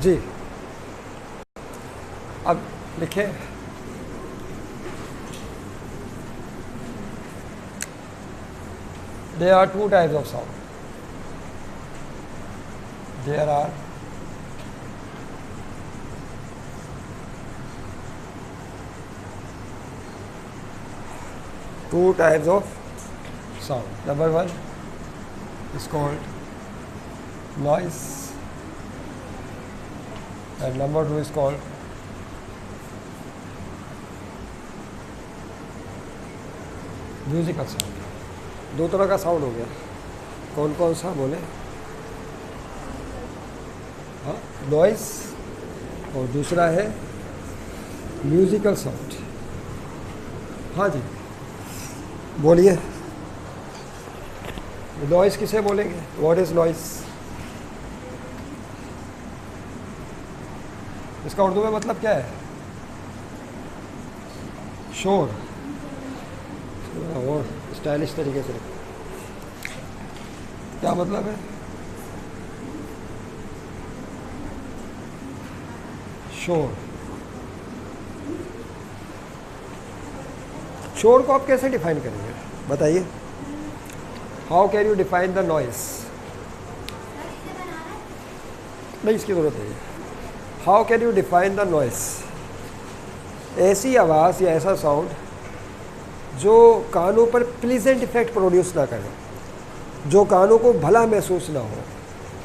जी, अब लिखें, there are two types of sound. There are two types of sound. Number one is called noise, and number two is called musical sound. दो तरह का sound हो गया. कौन कौन सा बोले? हाँ, नॉइस, और दूसरा है म्यूजिकल साउंड. हाँ जी, बोलिए. नॉइस किसे बोलेंगे? What is noise? इसका उर्दू में मतलब क्या है? शोर. और स्टाइलिश तरीके से क्या मतलब है? शोर. शोर को आप कैसे डिफाइन करेंगे, बताइए? How can you define the noise? नहीं, इसकी जरूरत नहीं है. How can you define the noise? ऐसी आवाज़ या ऐसा साउंड जो कानों पर प्लीजेंट इफेक्ट प्रोड्यूस ना करे, जो कानों को भला महसूस ना हो,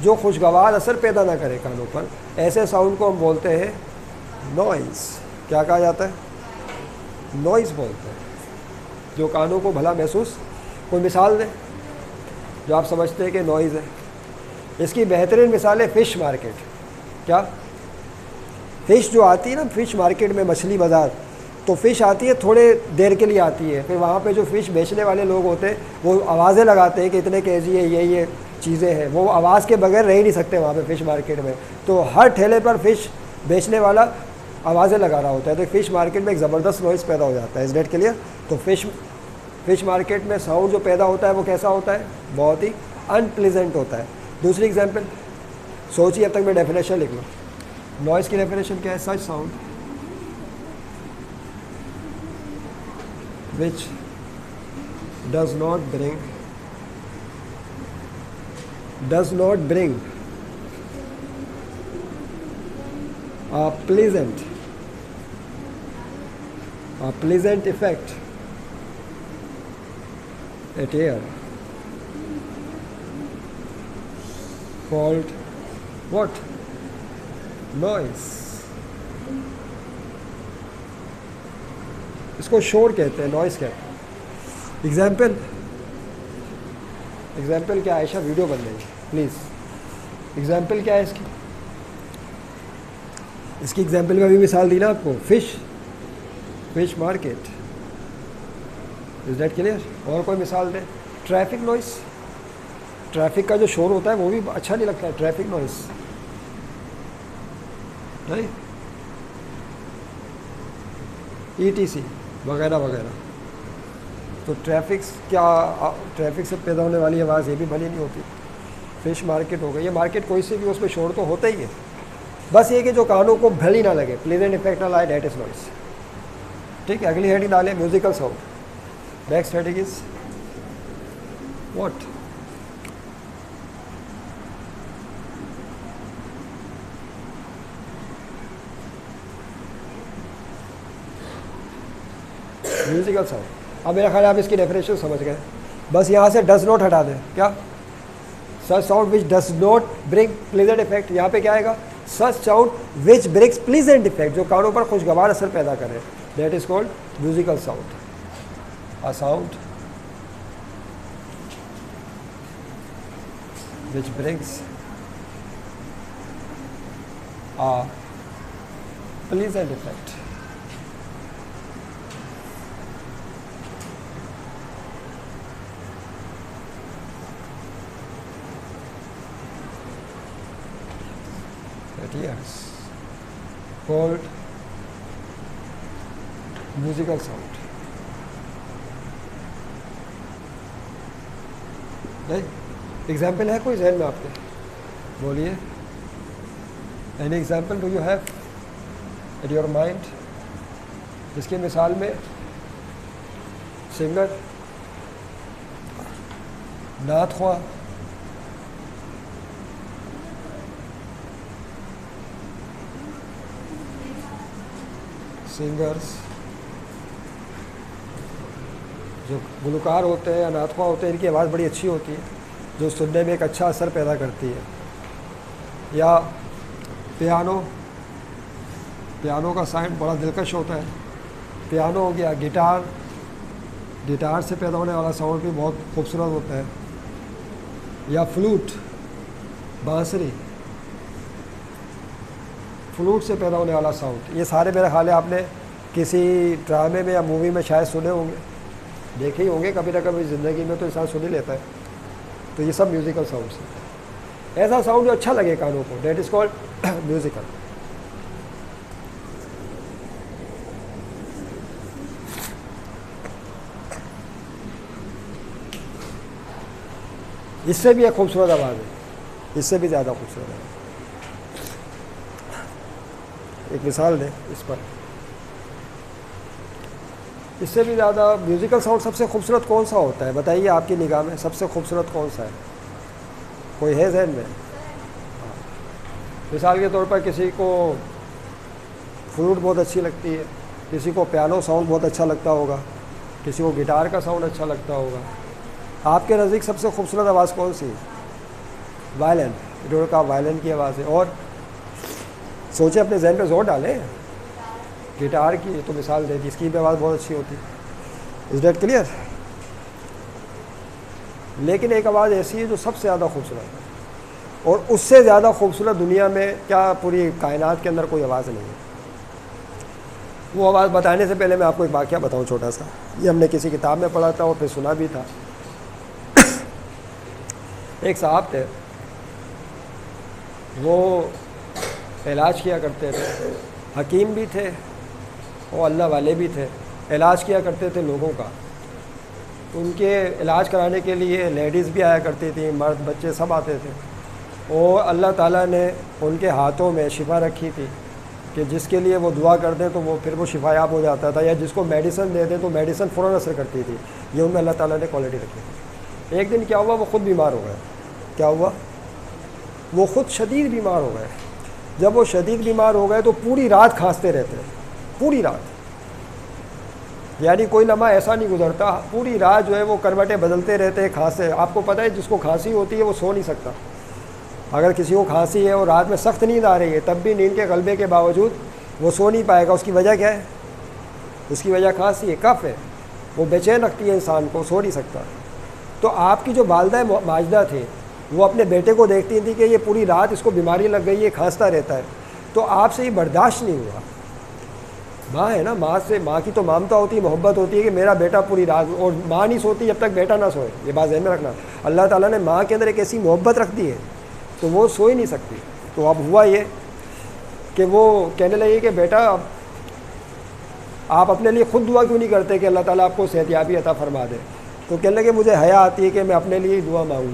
जो खुशगवार असर पैदा ना करे कानों पर, ऐसे साउंड को हम बोलते हैं नॉइज़. क्या कहा जाता है? नॉइज़ बोलते हैं, जो कानों को भला महसूस. कोई मिसाल दें जो आप समझते हैं कि नॉइज़ है. इसकी बेहतरीन मिसाल है फ़िश मार्केट. क्या? फ़िश जो आती है ना फ़िश मार्केट में, मछली बाज़ार, तो फ़िश आती है, थोड़े देर के लिए आती है. फिर वहाँ पे जो फ़िश बेचने वाले लोग होते हैं वो आवाज़ें लगाते हैं कि इतने केजी है, ये चीज़ें हैं. वो आवाज़ के बगैर रह ही नहीं सकते वहाँ पे फ़िश मार्केट में. तो हर ठेले पर फ़िश बेचने वाला आवाज़ें लगा रहा होता है. तो फ़िश मार्केट में एक ज़बरदस्त नॉइज़ पैदा हो जाता है. इस डेट के लिए तो फ़िश मार्केट में साउंड जो पैदा होता है वो कैसा होता है? बहुत ही अनप्लीजेंट होता है. दूसरी एग्जाम्पल सोचिए, अब तक मैं डेफिनेशन लिख लूँ. नॉइज़ की डेफिनेशन क्या है? सच sound which does not bring a pleasant effect at ear, called what? Noise. इसको शोर कहते हैं, नॉइस कहते हैं. एग्जाम्पल क्या? आयशा वीडियो बन रही है, प्लीज़. एग्जाम्पल क्या है इसकी एग्जाम्पल में भी मिसाल दी ना आपको. Fish market. Is that clear? और कोई मिसाल दें. Traffic noise. ट्रैफिक का जो शोर होता है वो भी अच्छा नहीं लगता है, ट्रैफिक नॉइस. नहीं, ETC वगैरह वगैरह. तो ट्रैफिक से पैदा होने वाली आवाज़ ये भी भली नहीं होती. फ़िश मार्केट हो गई, ये मार्केट कोई सी भी, उसमें शोर तो होता ही है. बस ये कि जो कानों को भली ना लगे, प्लीजेंट इफेक्ट ना लाए, डेट इज नॉइस. ठीक है, अगली हेडिंग डालें, musical sound. Next heading is what? Musical sound. अब मेरा ख्याल है आप इसकी डेफिनेशन समझ गए. बस यहाँ से डज नॉट हटा दें. क्या? Such sound which does not bring pleasant effect. यहाँ पे क्या आएगा? Such sound which brings pleasant effect, जो कानों पर खुशगवार असर पैदा करे, that is called musical sound. A sound which brings a pleasant effect. Yes, called musical sound. नहीं, एग्जाम्पल है कोई जहन में आपके? बोलिए. Any example do you have at your mind, जिसकी मिसाल में सिंगर, नात ख्वाह, सिंगर्स जो गुलकार होते हैं या नात ख्वाह होते हैं, इनकी आवाज़ बड़ी अच्छी होती है जो सुनने में एक अच्छा असर पैदा करती है। या पियानो, पियानो का साउंड बड़ा दिलकश होता है। पियानो हो गया, गिटार, गिटार से पैदा होने वाला साउंड भी बहुत खूबसूरत होता है। या फ्लूट, बांसुरी, फ्लूट से पैदा होने वाला साउंड, ये सारे मेरा ख्याल है आपने किसी ड्रामे में या मूवी में शायद सुने होंगे, देखे ही होंगे कभी ना कभी ज़िंदगी में, तो इंसान सुन ही लेता है। तो ये सब म्यूज़िकल साउंड्स हैं। ऐसा साउंड जो अच्छा लगे कानों को, डेट इज़ कॉल्ड म्यूज़िकल। इससे भी एक खूबसूरत आवाज़ है, इससे भी ज़्यादा खूबसूरत है। एक मिसाल दें इस पर, इससे भी ज़्यादा म्यूज़िकल साउंड सबसे खूबसूरत कौन सा होता है बताइए, आपकी निगाह में सबसे खूबसूरत कौन सा है? कोई है जहन में? मिसाल के तौर पर किसी को फ्लूट बहुत अच्छी लगती है, किसी को पियानो साउंड बहुत अच्छा लगता होगा, किसी को गिटार का साउंड अच्छा लगता होगा। आपके नज़दीक सबसे खूबसूरत आवाज़ कौन सी है? वायलिन, इन्होंने कहा वायलिन की आवाज़ है। और सोचे, अपने जहन पे जोर डालें। गिटार की तो मिसाल दे दी, इसकी भी आवाज़ बहुत अच्छी होती है। Is that clear? लेकिन एक आवाज़ ऐसी है जो सबसे ज़्यादा खूबसूरत है, और उससे ज़्यादा खूबसूरत दुनिया में क्या पूरी कायनात के अंदर कोई आवाज़ नहीं है। वो आवाज़ बताने से पहले मैं आपको एक वाक़या बताऊँ छोटा सा। ये हमने किसी किताब में पढ़ा था और फिर सुना भी था। एक साहब थे, वो इलाज किया करते थे, हकीम भी थे और अल्लाह वाले भी थे। इलाज किया करते थे लोगों का। उनके इलाज कराने के लिए लेडीज़ भी आया करती थी, मर्द बच्चे सब आते थे। और अल्लाह ताला ने उनके हाथों में शिफा रखी थी कि जिसके लिए वो दुआ कर दें तो वो फिर वो शिफायाब हो जाता था, या जिसको मेडिसिन दे दें तो मेडिसिन फ़ौरन असर करती थी। ये उनमें अल्लाह ताला ने क्वालिटी रखी थी। एक दिन क्या हुआ, वो ख़ुद बीमार हो गए। क्या हुआ? वो ख़ुद शदीद बीमार हो गए। जब वो शदीद बीमार हो गए तो पूरी रात खांसते रहते, पूरी रात, यानी कोई लम्हा ऐसा नहीं गुजरता, पूरी रात जो है वो करवटें बदलते रहते, खांसते। आपको पता है जिसको खांसी होती है वो सो नहीं सकता। अगर किसी को खांसी है और रात में सख्त नींद आ रही है, तब भी नींद के गलबे के बावजूद वो सो नहीं पाएगा। उसकी वजह क्या है? उसकी वजह खांसी है, कफ है, वो बेचैन रखती है इंसान को, सो नहीं सकता। तो आपकी जो वालिदा माजिदा थी, वो अपने बेटे को देखती थी कि ये पूरी रात इसको बीमारी लग गई है, खांसता रहता है, तो आपसे ये बर्दाश्त नहीं हुआ। माँ है ना, माँ से, माँ की तो ममता होती है, मोहब्बत होती है कि मेरा बेटा पूरी रात, और माँ नहीं सोती जब तक बेटा ना सोए। ये बात ज़हन में रखना। अल्लाह ताला ने माँ के अंदर एक ऐसी मोहब्बत रख दी है तो वो सो ही नहीं सकती। तो अब हुआ ये कि वो कहने लगी कि बेटा आप अपने लिए ख़ुद दुआ क्यों नहीं करते कि अल्लाह ताला आपको सेहतयाबी अता फरमा दे? तो कहने लगे मुझे हया आती है कि मैं अपने लिए दुआ मांगूँ।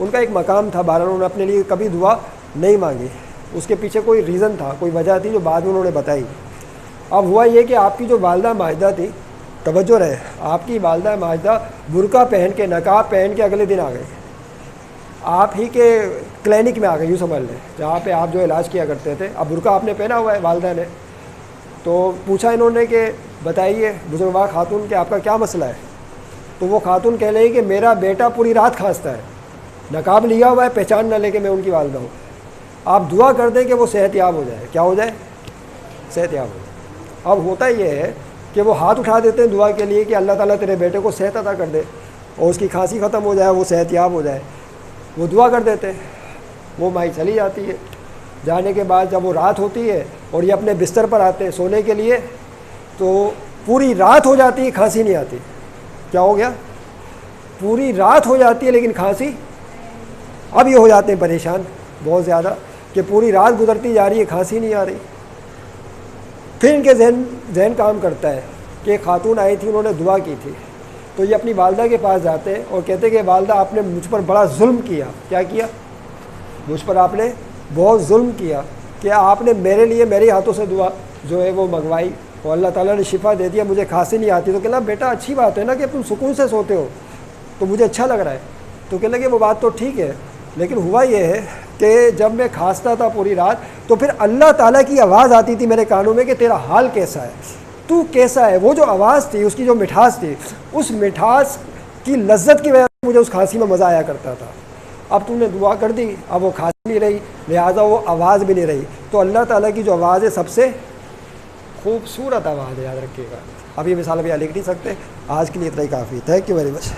उनका एक मकाम था, बहरहाल उन्होंने अपने लिए कभी दुआ नहीं मांगी। उसके पीछे कोई रीज़न था, कोई वजह थी जो बाद में उन्होंने बताई। अब हुआ ये कि आपकी जो वालिदा माजिदा थी, तवज्जो रहे, आपकी वालिदा माजिदा बुर्का पहन के, नकाब पहन के अगले दिन आ गए, आप ही के क्लिनिक में आ गए, यूँ समझ लें, जहाँ पे आप जो इलाज किया करते थे। अब बुर्का आपने पहना हुआ है वालिदा ने, तो पूछा इन्होंने कि बताइए बुजुर्गवार खातून कि आपका क्या मसला है? तो वो खातून कह रही कि मेरा बेटा पूरी रात खांसता है, नकाब लिया हुआ है, पहचान ना लेके मैं उनकी वालिदा हूँ, आप दुआ कर दें कि वो सेहतयाब हो जाए। क्या हो जाए? सेहतयाब हो जाए। अब होता ये है कि वो हाथ उठा देते हैं दुआ के लिए कि अल्लाह ताला तेरे बेटे को सेहत अता कर दे और उसकी खांसी ख़त्म हो जाए, वो सेहतयाब हो जाए। वो दुआ कर देते हैं, वो माई चली जाती है। जाने के बाद जब वो रात होती है और ये अपने बिस्तर पर आते हैं सोने के लिए, तो पूरी रात हो जाती है, खांसी नहीं आती। क्या हो गया? पूरी रात हो जाती है लेकिन खांसी। अब ये हो जाते हैं परेशान बहुत ज़्यादा कि पूरी रात गुजरती जा रही है, खांसी नहीं आ रही। फिर इनके जहन काम करता है कि एक खातून आई थी, उन्होंने दुआ की थी। तो ये अपनी वालिदा के पास जाते हैं और कहते हैं कि वालिदा आपने मुझ पर बड़ा जुल्म किया। क्या किया? मुझ पर आपने बहुत जुल्म किया, कि आपने मेरे लिए मेरे हाथों से दुआ जो है वो मंगवाई और अल्लाह ताला ने शिफा दे दिया, मुझे खांसी नहीं आती। तो कहना बेटा अच्छी बात है ना कि तुम सुकून से सोते हो, तो मुझे अच्छा लग रहा है। तो कहने लगे वो बात तो ठीक है, लेकिन हुआ ये है कि जब मैं खांसता था पूरी रात तो फिर अल्लाह ताला की आवाज़ आती थी मेरे कानों में कि तेरा हाल कैसा है, तू कैसा है। वो जो आवाज़ थी, उसकी जो मिठास थी, उस मिठास की लज्जत की वजह से मुझे उस खांसी में मज़ा आया करता था। अब तूने दुआ कर दी, अब वो खांसी नहीं रही, लिहाजा वो आवाज़ भी नहीं रही। तो अल्लाह ताला की जो आवाज़ है सबसे खूबसूरत आवाज़ है, याद रखिएगा। अब ये मिसाल भी लिख नहीं सकते। आज के लिए इतना ही काफ़ी। Thank you very much.